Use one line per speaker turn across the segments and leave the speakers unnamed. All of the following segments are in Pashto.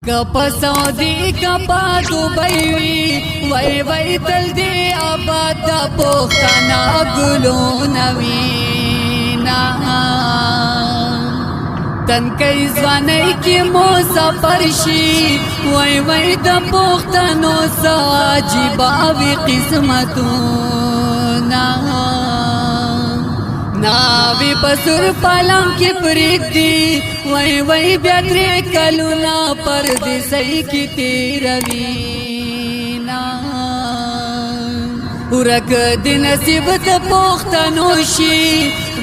کپا سعودی کپا دبئی وی وی تل دی آباد دا پختانا گلو نوینا تنکی زوانی کی موسا پرشی وی وی دا پختانو سا عجیباوی قسمتونا ناوی پسر پالم کی پریک دی وی وی بیاتری کلونا پردیسی کی تیروینا ورک دی نصیب تا پختنوشی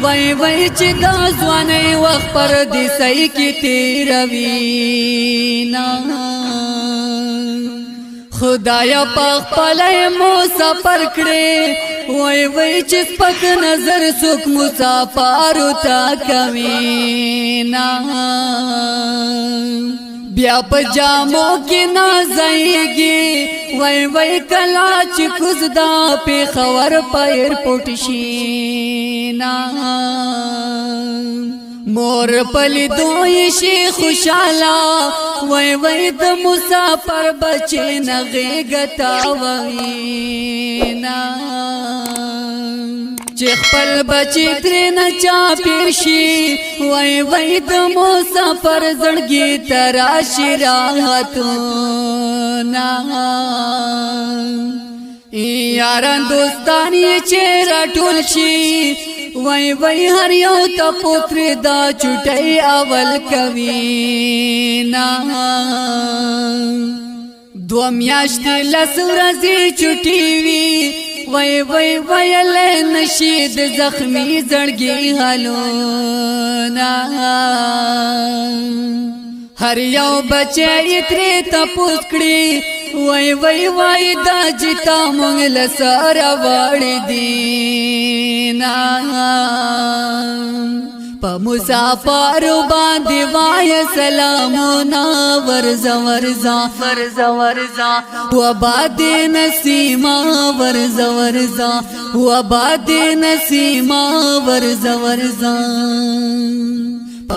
وی وی چی دا زوانی وقت پردیسی کی تیروینا خدایا پاک پلای موسا پر کڑے وی وی چی سپک نظر سک مسافارو تا کوینا بیا پا جامو کی نازائیگی وی وی کلا چی کزدا پی خور پا ایرپورٹ شینا مور پلی دوی شی خوشالا وی وی د مسافر بچے نغیگتا وینا چی خپل بچی ترین چاپیر شی وی وی د مسافر زڑگی تراشی راحتونا یاران دوستانی چیرا ٹول شی وی وی هر یو تا پتر دا چوٹی اول کوینا دو میاشت لس ورزی چوٹی وی وی وی وی نشید زخمی زڑگی حلونا ہر یو بچے اتری تا پوسکڑی وی وی وی دا جتا مونگل سارا واڑی دینا پا مسافارو باندی وای سلامونا ورزا ورزا ورزا ورزا وباد نسیما ورزا ورزا وباد نسیما ورزا ورزا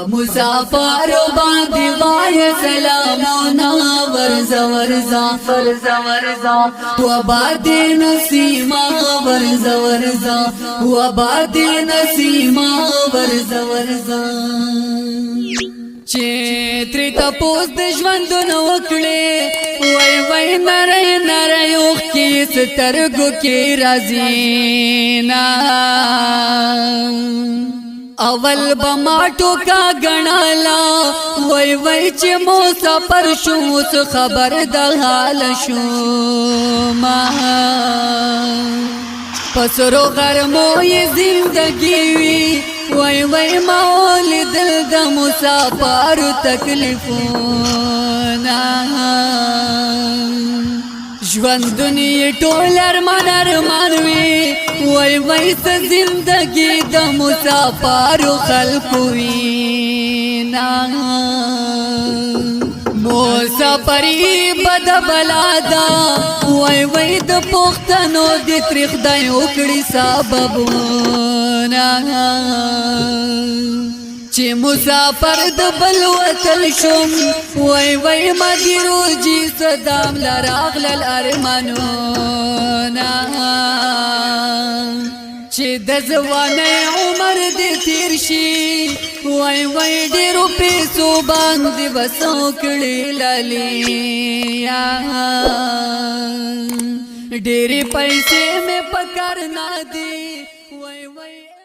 مسافارو باندی وای سلامونا ورزا ورزا ورزا ورزا وباد نسیما ورزا ورزا وباد نسیما ورزا ورزا چیتری تا پوز د ژوندون وکړې وای وای نری نری اوخ کی سترګو کې رازینا اول بماٹو کا گنالا وی وی چی موسا پر شموس خبر دا حال شوما پسرو غرمو یہ زندگی وی وی وی مولی دل دا موسا پارو تکلیفونا ژوندونی ټول ارمان ارمان وی وی وی س زندگی د مسافرو خلقو وینا مسافری بد بلادا وی وی د پختنو د تاریخ د وکړي سببونه چی مسافر د بل وطن شم وی وی مدیرو جی صدام لراغل الارمانونا چی د زوانی عمر دی تیر شی وی وی دیرو پیسو باندی بسو کڑی لالیا ڈیری پیسے میں پکار نا دی وی وی